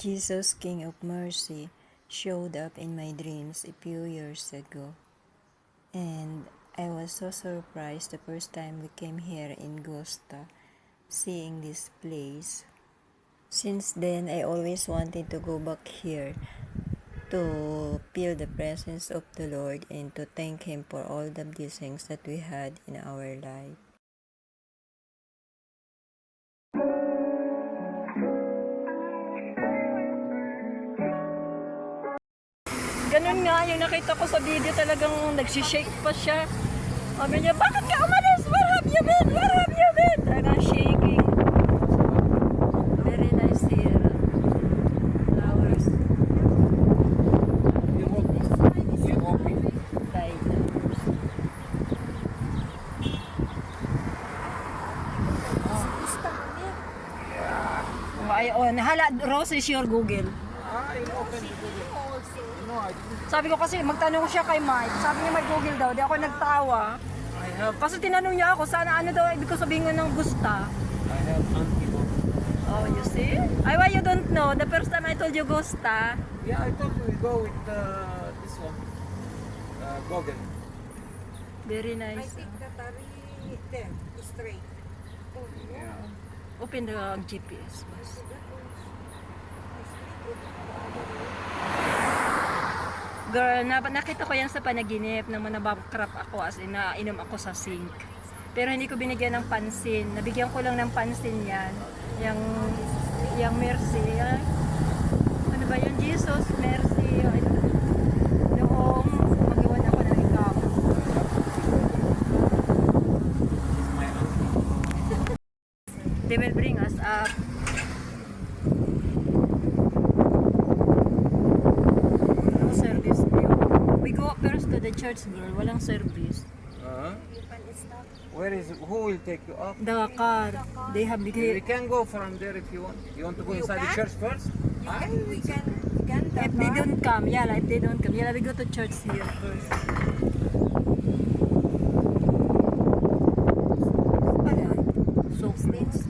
Jesus, King of Mercy, showed up in my dreams a few years ago. And I was so surprised the first time we came here in Gosta, seeing this place. Since then, I always wanted to go back here to feel the presence of the Lord and to thank Him for all the blessings that we had in our life. Ganun nga, yung nakita ko sa video talagang nagsishake pa siya. Sabi niya, bakit ka umalis? Where have you been? Where have you been? Talagang shaking. Very nice here. Flowers. Hala, Rose is your Google. Sabi ko kasi magtanong siya kay Mike. Sabi niya may Google daw. Di ako nagtawa. Kasi tinanong niya ako, sana ano daw ibig ko sabihin ng gusta. I have antidote. Oh, you see? Ay, why you don't know? The first time I told you gusta. Yeah, I told you we go with this one. Google. Very I nice. think that there, straight. Yeah. Open the GPS. Girl, nakita ko yan sa panaginip na manababkrap ako as in nainom ako sa sink. Pero hindi ko binigyan ng pansin. Nabigyan ko lang ng pansin yan. Yung mercy. Ano ba yun? Jesus, mercy. Noong mag-iwan ako ng ikaw. They will bring us up. We go first to the church, girl. Walang service. Where is? Who will take you up? The car. They have We big. can go from there if you want. You want to go inside the can? church first? We can the If they don't come, yeah, if they don't come, yeah, we go to church here first. So close.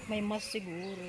May mas siguro.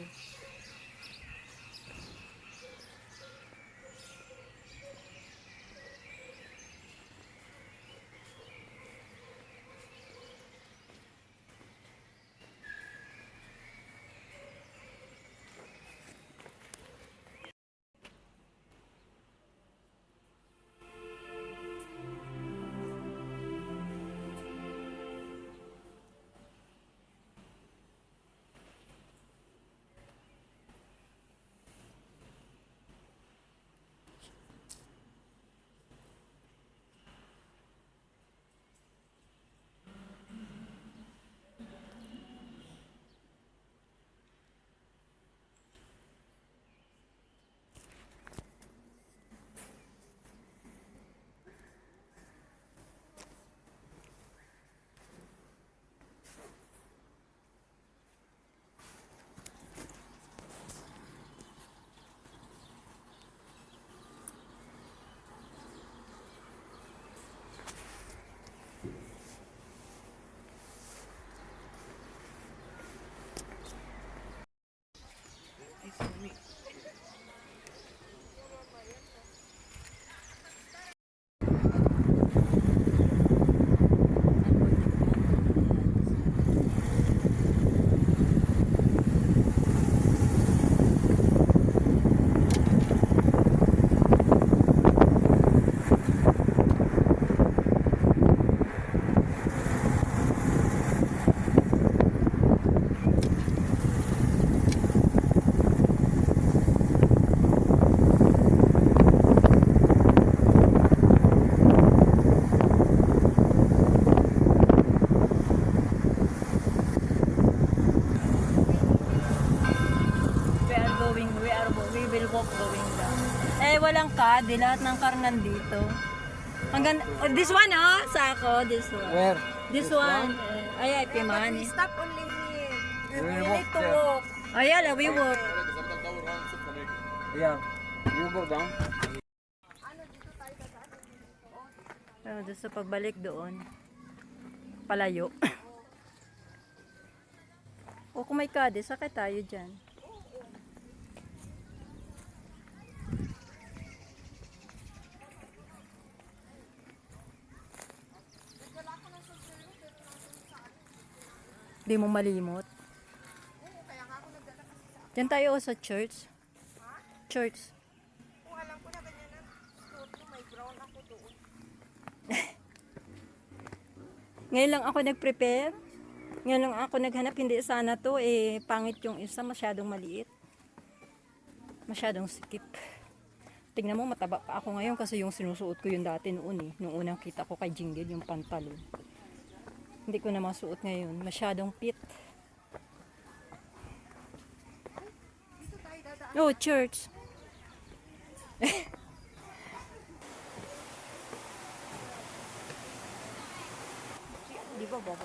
We will walk going down. Eh, walang card. Lahat ng car nandito. This one, Sako. This one. Where? This one. Ay, Pimani. Stop only here. We will You walk need to there. walk. Ayala, we walk. Yeah. You go down. Doon sa pagbalik doon. Palayo. O kung may kade, sakay tayo dyan. Di mo malimot. Diyan tayo sa church. Church. Kung alam ko na ganyan ang suot mo, may brown ako doon. Ngayon lang ako nag-prepare. Ngayon lang ako naghanap. Hindi sana to. Pangit yung isa. Masyadong maliit. Masyadong sikip. Tingnan mo, mataba pa ako ngayon kasi yung sinusuot ko yung dati noon Nung unang kita ko kay Jingle, yung pantalon. Hindi ko na masuot ngayon. Masyadong fit. Oh, church. Di ba ba?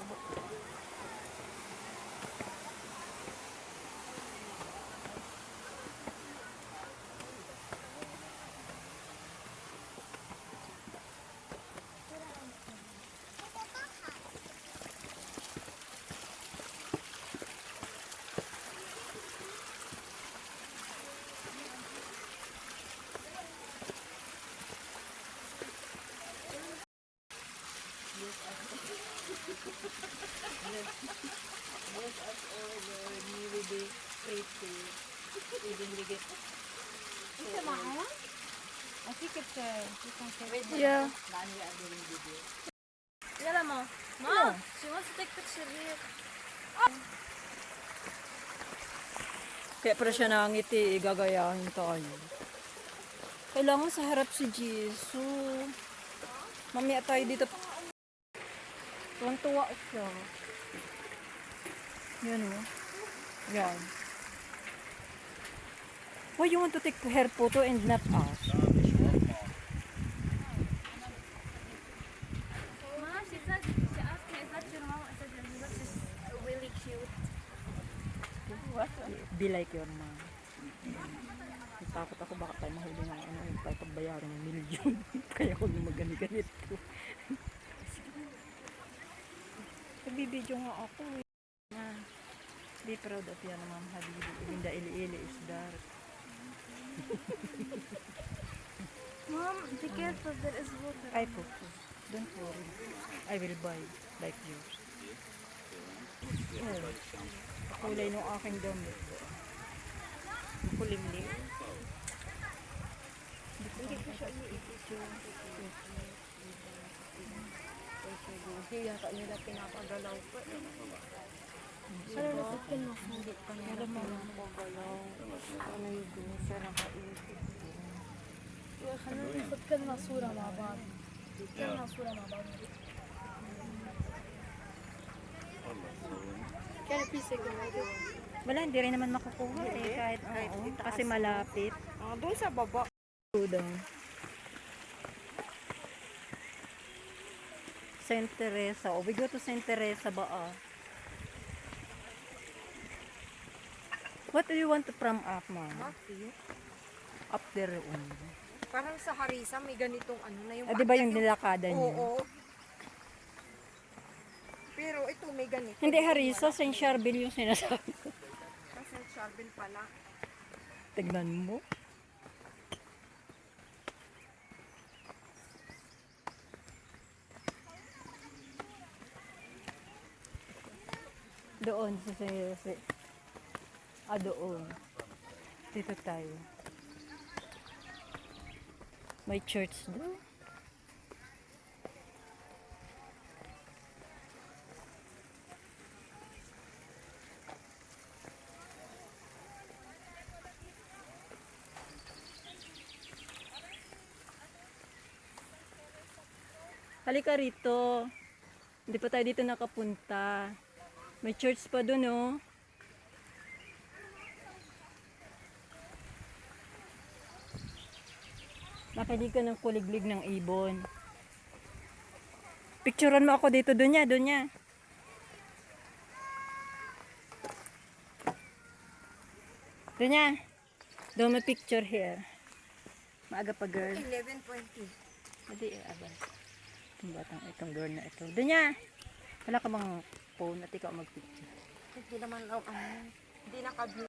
Yeah. Alam mo, Ma, she wants to take picture here. Kaya para siya nangiti, gagayahin tayo. Kailangan sa harap si Jesu. Mamaya tayo dito. Tuwang-tuwa siya. Yan o. Yan. Why you want to take her photo and not us? Ma, she said, she asked me, is that your mom? I said, yes, she's really cute. Be like your mom. Natakot ako baka tayo mahuli ng tayo pagbayaran ng milyon. Kaya ko na magani-ganit ko. Nagbibidyo nga ako be proud of yan, Ma'am Habibi. Even the ili-ili is dark. Mom, be careful, there is water. Ay po. Don't worry. I will buy like yours. Oh. Kulay ng aking damit. Kulimlim. Hindi ko siya i-picture. Hindi yata nila pinapagalaw pa. Pero napitin mo, hindi pa niya. Alam mo lang magalaw. Ano yung gusto na kaisip. خلينا ناخد كلنا صورة مع بعض كلنا صورة مع بعض كان في سجن Wala, hindi rin naman makukuha kahit oo. Kasi malapit. doon sa baba Doon. Saint Teresa. Oh, we go to Saint Teresa ba What do you want from up, ma'am? Up there. parang sa Harisa may ganitong ano na yung Di ba yung nilakada niyo? oo pero ito may ganito Hindi, Harisa. Saint Charbel yung sinasabi ko. kasi Charbel pala Tignan mo. Doon doon. Dito tayo. May church doon. Halika rito. Hindi pa tayo dito nakapunta. May church pa doon, oh. Makinig ka ng kuliglig ng ibon. Picturean mo ako dito, doon niya. Doon niya. Doon may picture here. Maaga pa, girl. 11:20 Hindi, abay. Yung batang itong girl na ito. Doon niya! Wala ka bang phone at ikaw mag-picture? Hindi naman, hindi naka-beauty.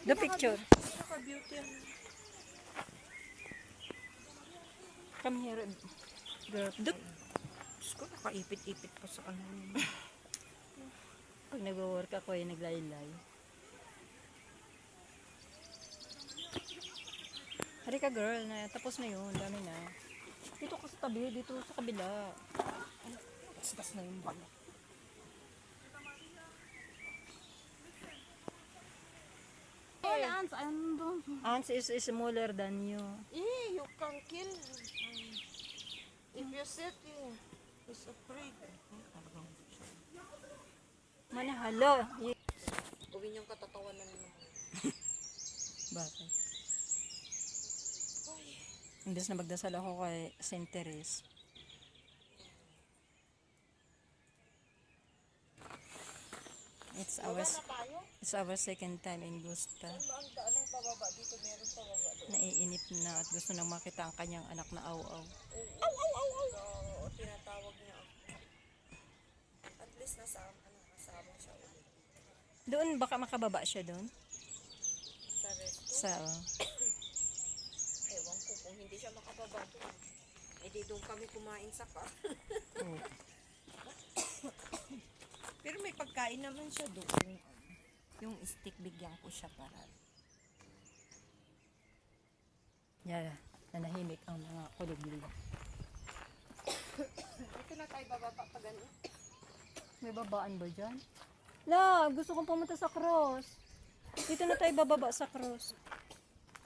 The picture. Naka-beauty. Come here. Girl. Diyos ko, nakaipit-ipit pa sa kanila. Pag nag-work ako ay naglaylay. Halika girl, tapos na yun, dami na. Dito ka sa tabi, dito sa kabila. Tas na yung bala. Ants is smaller than you. You can kill. If you sit, he's afraid. Manahalo. Gawin niyang katatawanan naman. Bakit? Imbes na magdasal ako kay St. Therese. It's our second time in Gusta. Ang daan ng pababa dito, meron pababa doon. Naiinip na at gusto nang makita ang kanyang anak na aw-aw. So, tinatawag niya ako. At least kasama siya ulit. Doon, baka makababa siya doon? Sa resto. Ewan ko kung hindi siya makababa doon. Eh di doon kami kumain sa car. Oh. Pero may pagkain naman siya doon. Yung stick bigyan ko siya para. Yeah, nanahimik ang mga kuliglig. Ito na tayo bababa pa ganun. May babaan ba dyan? La, gusto kong pumunta sa cross. Dito na tayo bababa sa cross.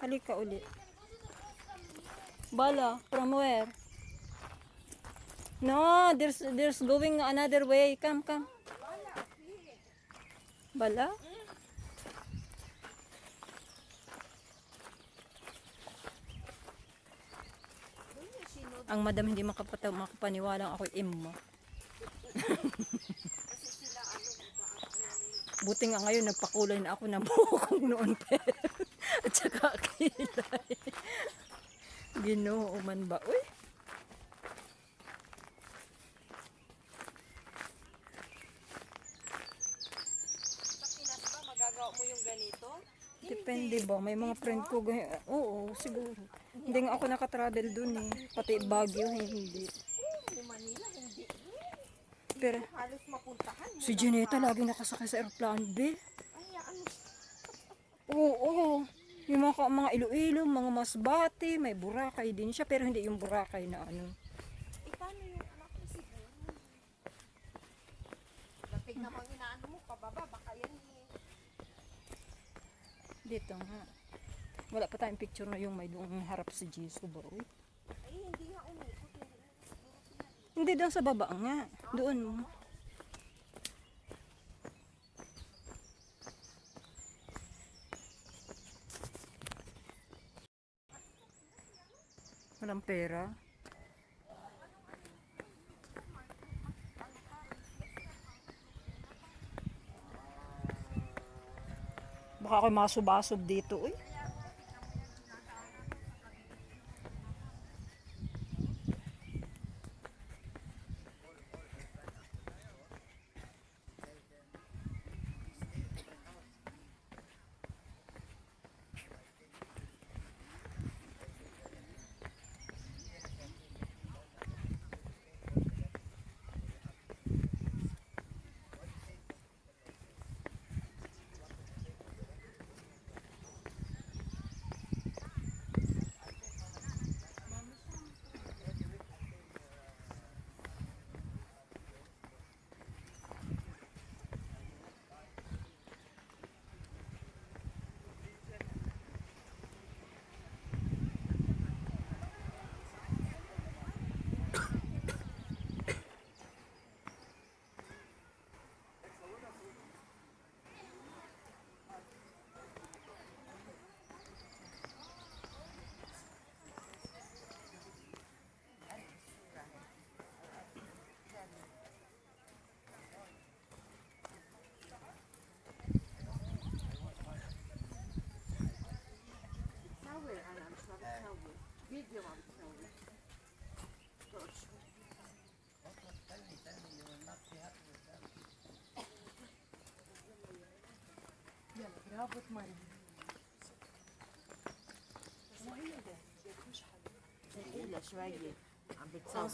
Halika ulit. Bala, from where? No, there's going another way. Come. Bala? Ang madam hindi makapaniwalang ako'y immo. Buti nga ngayon nagpakulay na ako ng buhok noon at saka kilay. Ginoo man ba? Uy! Sa Pinas ba magagawa mo yung ganito? Depende ba? May mga friend ko ganyan. Oo, siguro. Hindi nga ako nakatravel dun eh. Pati Baguio, hindi. Yung Manila hindi. Pero Halos mapuntahan mo. si Juneta lagi nakasakay sa aeroplano, be. Ay, ano? Oo. Yung mga Iloilo, mga Masbate, may Boracay din siya. Pero hindi yung Boracay na ano. Paano yung anak mo siguro? Lapig namang inaano mo, pababa, baka yan Dito nga. Wala pa tayong picture na yung may doong harap si Jesus ba? Uy. Ay, hindi nga umikot. Hindi doon sa baba nga. Doon. Walang pera. Baka ako masubasog dito, uy.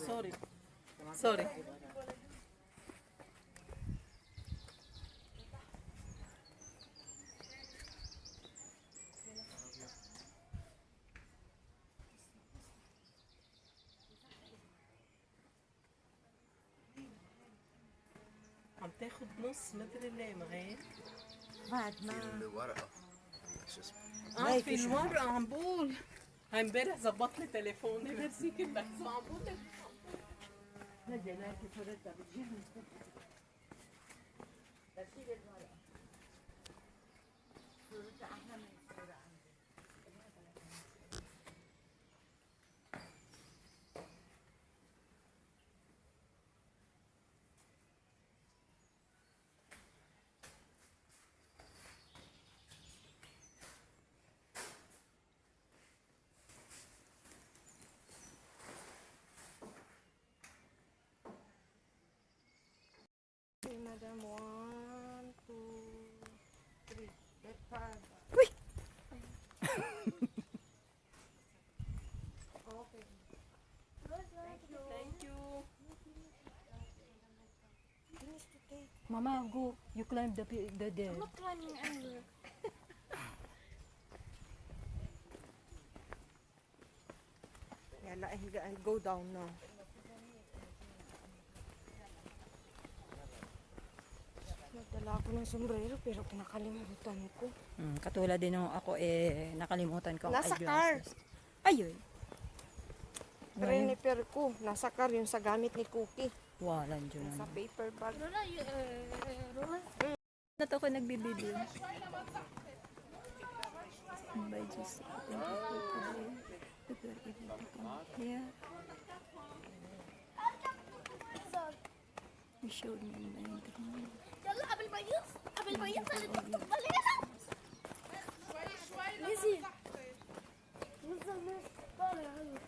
سوري سوري. عم تاخد نص مدري ليه مغير. بعد ما الورقة في الورقة عم بقول. هاي امبارح ظبط لي تليفوني برسيك البحث وعم بقول لك Madam, 1, 2, 3. Left hand. Okay. thank you. Finish to take. Mama, go. You climb the I'm not climbing anywhere. Yala, I'll go down now. Nagdala ako ng sombrero pero kinakalimutan ko. Katulad din nung ako nakalimutan ko ang Nasa eyeglasses. Ayun. Renifer ko. Nasa car yung sa gamit ni Cookie. Walan dyan Sa naman. paper bag. Lola, Lola. Nato ko nagbibideo. By just yeah. You showed me in the internet. يلا قبل ما ينزل الطبطب علينا. نزل. طالع هلا.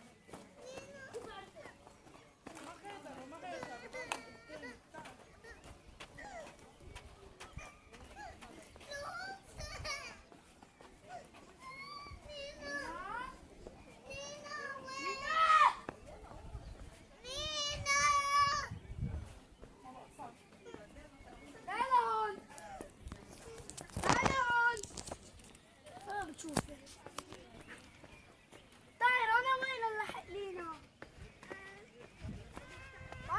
طاير انا وين اللحق لينا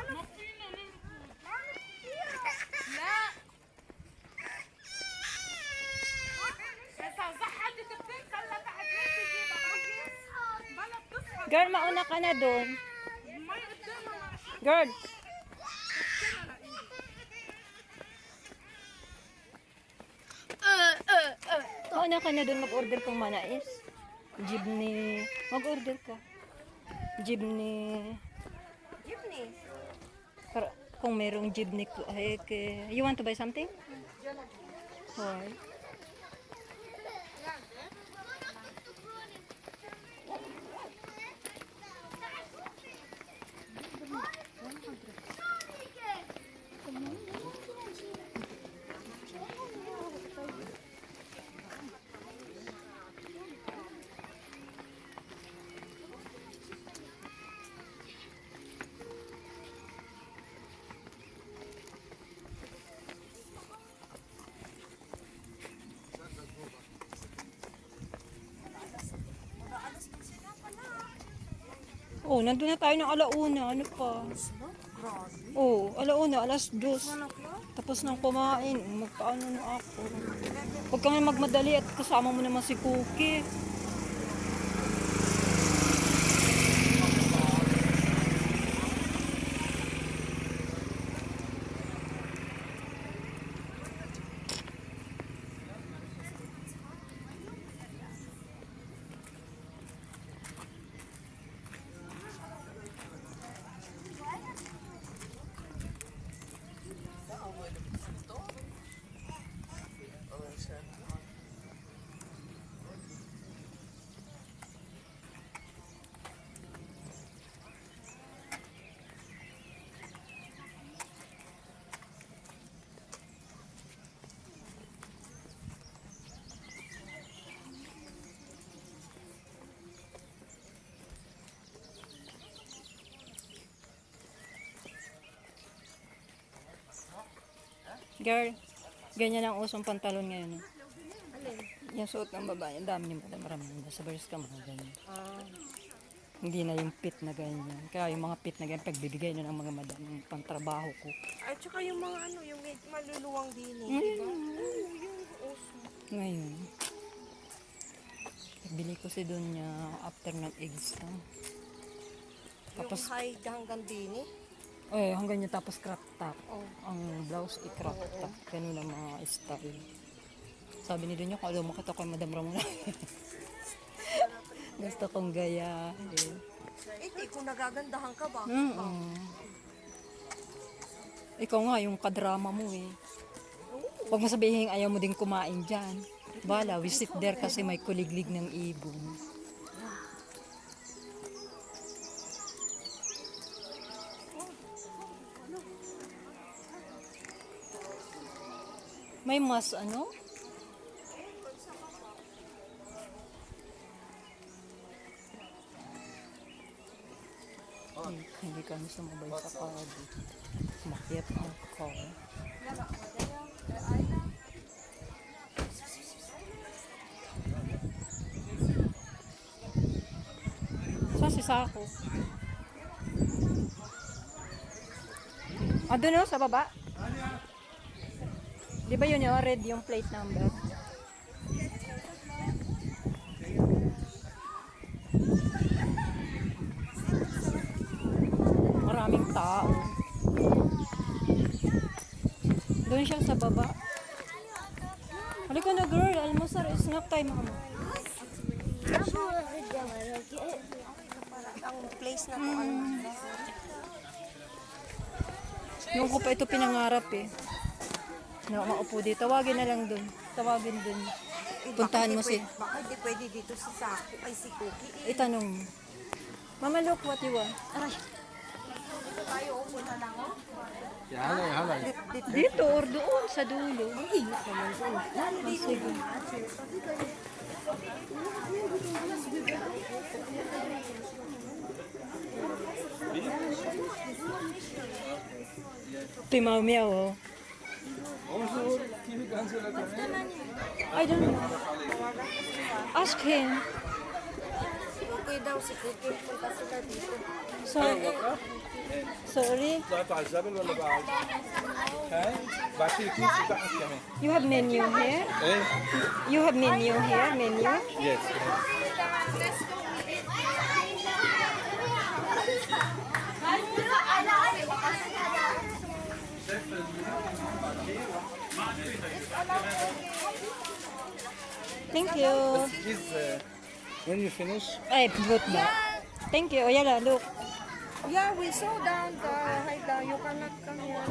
لا Girl, mauna ka na doon. Girl. Mauna ka na doon, mag-order kang manais. Jeepney. Mag-order ka. Jeepney. Jeepney. Para, kung merong jeepney. You want to buy something? Why? Oh, nandun na tayo ng alauna. Ano pa? Oh, alauna, alas 2. Tapos nang kumain, magpaano na ako. Huwag kang magmadali at kasama mo naman si Cookie. Girl, ganyan ang usong pantalon ngayon. Yung suot ng babae, ang dami niyong marami sa bars ka mga ganyan. Hindi na yung pit na ganyan. Kaya yung mga pit na ganyan, pagbibigay na ng mga madam yung pangtrabaho ko. At saka yung mga ano, yung maluluwang din eh. Ngayon, bili ko si Dunya after ng eggs na. Tapos, Yung high hanggang din eh. hanggang yun tapos crop top. Ang blouse i-crop top. Ganun ang mga style. Sabi ni Dunya, kung alam mo kita kay Madam Ramona. Gusto kong gaya. Hindi, kung nagagandahan ka ba? Ikaw nga, yung kadrama mo eh. Huwag mo sabihin ayaw mo din kumain dyan. Bala, we sit there kasi may kuliglig ng ibon. May mas ano? Hindi kami sumabay sa car. Makiat ang car. Saan si Sako? Doon o, sa baba. Di ba yun yung red yung plate number? Maraming tao. Doon siya sa baba. Halika na girl, almusar, snack time mama. Ang place na to, ano. Yung ko pa ito pinangarap eh. Na maupo dito. Tawagin na lang doon. Tawagin doon. Puntahan mo si... Baka hindi pwede dito si Sako, ay si Cookie. Itanong mo. Mama, look what you want. Dito or doon sa dulo. Ang init naman doon. Sige. Timaw meow oh. I don't know. Ask him. Okay daw si Cookie, punta sila dito. Sorry. ضغط على الزبل ولا بعد؟ هاي بعد كده كيس تحت كمان. You have menu here? ايه؟ You have menu here? Menu? يس. Thank you. Please when you finish. Ay, good na. Thank you. Oyala, look. Yeah, we saw down the high down. You cannot come here.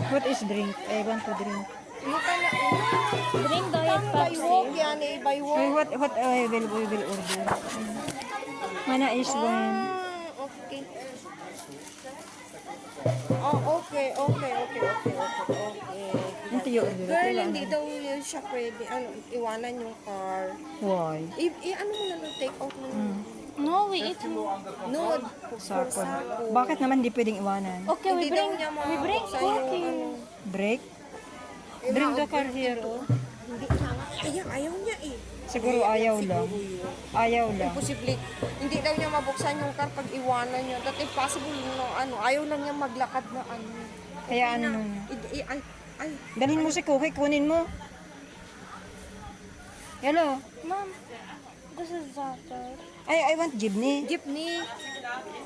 What is drink? I want to drink. You cannot. Drink diet By walk yan eh, by walk. Ay, what I will order. Mana is one. Okay. Oh, okay. Ito yung order. Girl, hindi daw yun siya pwede. Ano, iwanan yung car. Why? Ano mo na lang, take out mo na. No, we eat. No, Sako. Bakit naman hindi pwedeng iwanan? Okay, Hindi daw niya we bring mabuksan yung cookie. ano. Break? Bring the car here, oh. Hindi niya, ayaw niya eh. Siguro ayaw lang. Ayaw lang. Posible. Hindi daw niya mabuksan yung car pag iwanan niya. That impossible, no, ano, ayaw lang niya maglakad na ano. Kaya ano? Ay, Dalhin mo si Cookie, kunin mo. Hello? Mom, this is Zafar. I want jeepney. jeepney,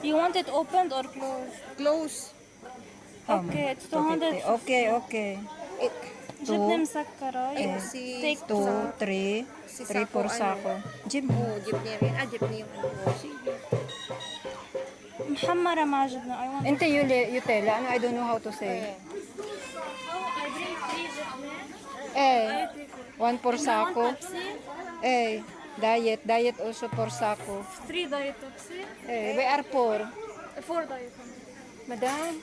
You want it opened or closed? close. Okay, it's 200. Okay. Jeepney مسكرة. Ay, You si, take 2, 3, Si 3, Sako, 4 sako. Jeepney. oh, jeepney rin. Jeepney yung ano. Sige. محمرة ما عجبنا. I want. Inte Yutela. Ano, I don't know how to say. One for sako. Diet also for sako. 3 diet Pepsi. We are 4. 4 diet. Madam,